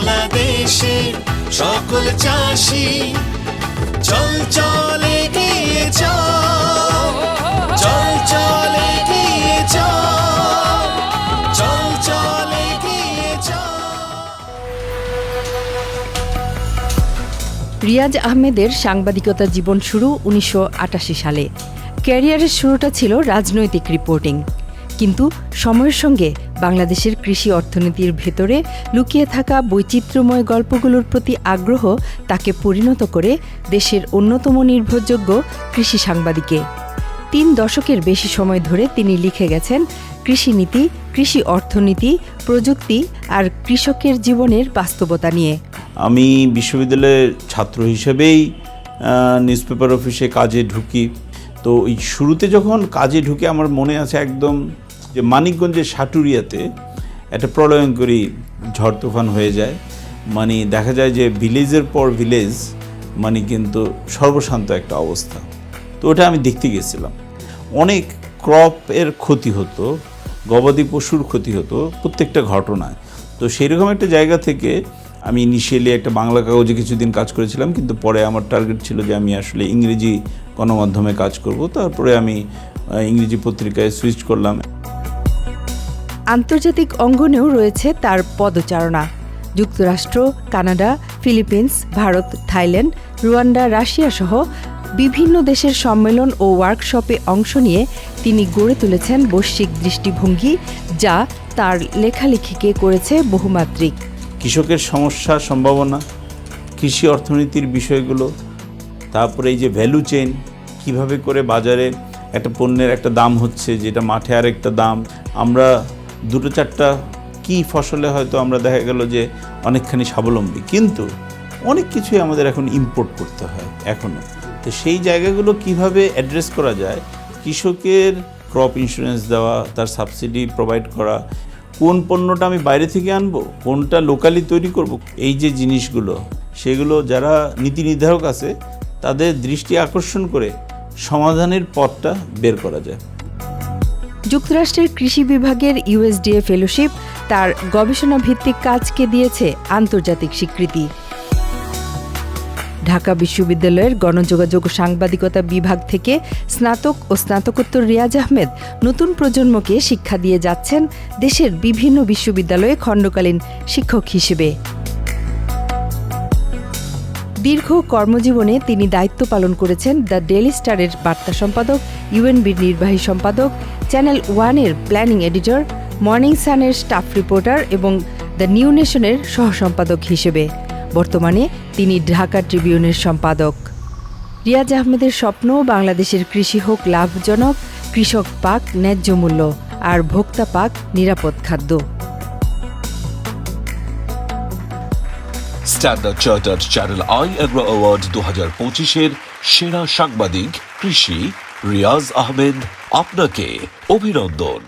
বাংলাদেশের সকল চাষি চল চল এগিয়ে চল, চল চল এগিয়ে চল, চল চল এগিয়ে চল। রিয়াজ আহমেদের সাংবাদিকতা জীবন শুরু ১৯৮৮ সালে। ক্যারিয়ারের শুরুটা ছিল রাজনৈতিক রিপোর্টিং, কিন্তু সময়ের সঙ্গে বাংলাদেশের কৃষি অর্থনীতির ভেতরে লুকিয়ে থাকা বৈচিত্র্যময় গল্পগুলোর প্রতি আগ্রহ তাকে পরিণত করে দেশের অন্যতম নির্ভরযোগ্য কৃষি সাংবাদিকে। ৩ দশকের বেশি সময় ধরে তিনি লিখে গেছেন কৃষিনীতি, কৃষি অর্থনীতি, প্রযুক্তি আর কৃষকের জীবনের বাস্তবতা নিয়ে। আমি বিশ্ববিদ্যালয়ের ছাত্র হিসেবেই নিউজপেপার অফিসে কাজে ঢুকি। তো এই শুরুতে যখন কাজে ঢুকে আমার মনে আছে একদম যে মানিকগঞ্জের সাটুরিয়াতে একটা প্রলয়ঙ্করী ঝড় তুফান হয়ে যায়। মানে দেখা যায় যে ভিলেজের পর ভিলেজ মানে কিন্তু সর্বশান্ত একটা অবস্থা। তো ওটা আমি দেখতে গেছিলাম। অনেক ক্রপের ক্ষতি হতো, গবাদি পশুর ক্ষতি হতো প্রত্যেকটা ঘটনায়। তো সেইরকম একটা জায়গা থেকে আমি ইনিশিয়ালি একটা বাংলা কাগজে কিছুদিন কাজ করেছিলাম, কিন্তু পরে আমার টার্গেট ছিল যে আমি আসলে ইংরেজি গণমাধ্যমে কাজ করব। তারপরে আমি ইংরেজি পত্রিকায় সুইচ করলাম। আন্তর্জাতিক অঙ্গনেও রয়েছে তার পদচারণা। যুক্তরাষ্ট্র, Canada, Philippines, Bharat, Thailand, Rwanda, Russia সহ বিভিন্ন দেশের সম্মেলন ও ওয়ার্কশপে অংশ নিয়ে তিনি গড়ে তুলেছেন বৈশ্বিক দৃষ্টিভঙ্গি, যা তার লেখালেখিকে করেছে বহুমাত্রিক। কৃষকের সমস্যা, সম্ভাবনা, কৃষি অর্থনীতির বিষয়গুলো, তারপরে এই যে ভ্যালু চেইন, কিভাবে করে বাজারে একটা পণ্যের একটা দাম হচ্ছে যেটা মাঠে আর একটা দাম। আমরা 2-4টা কি ফসলে হয়তো আমরা দেখা গেল যে অনেকখানি স্বাবলম্বী, কিন্তু অনেক কিছুই আমাদের এখন ইম্পোর্ট করতে হয় এখনও। তো সেই জায়গাগুলো কিভাবে অ্যাড্রেস করা যায়, কৃষকের ক্রপ ইন্স্যুরেন্স দেওয়া, তার সাবসিডি প্রোভাইড করা, কোন পণ্যটা আমি বাইরে থেকে আনবো, কোনটা লোকালি তৈরি করব, এই যে জিনিসগুলো সেগুলো যারা নীতি নির্ধারক আছে তাদের দৃষ্টি আকর্ষণ করে সমাধানের পথটা বের করা যায়। যুক্তরাষ্ট্রের কৃষি বিভাগের ইউএসডিএ ফেলোশিপ তার গবেষণা ভিত্তিক কাজকে দিয়েছে আন্তর্জাতিক স্বীকৃতি। ঢাকা বিশ্ববিদ্যালয়ের গণযোগাযোগ ও সাংবাদিকতা বিভাগ থেকে স্নাতক ও স্নাতকোত্তর রিয়াজ আহমেদ নতুন প্রজন্মকে শিক্ষা দিয়ে যাচ্ছেন দেশের বিভিন্ন বিশ্ববিদ্যালয়ে খণ্ডকালীন শিক্ষক হিসেবে। দীর্ঘ কর্মজীবনে তিনি দায়িত্ব পালন করেছেন দ্য ডেইলি স্টারের বার্তা সম্পাদক, ইউএনবির নির্বাহী সম্পাদক, চ্যানেল ওয়ানের প্ল্যানিং এডিটর, মর্নিং সানের স্টাফ রিপোর্টার এবং দ্য নিউ নেশনের সহসম্পাদক হিসেবে। বর্তমানে তিনি ঢাকা ট্রিবিউনের সম্পাদক। রিয়াজ আহমেদের স্বপ্ন বাংলাদেশের কৃষি হোক লাভজনক, কৃষক পাক ন্যায্য মূল্য, আর ভোক্তা পাক নিরাপদ খাদ্য। Standard Chartered Channel I agro award 2025-এর সেরা সাংবাদিক কৃষি রিয়াজ আহমেদ, আপনাকে অভিনন্দন।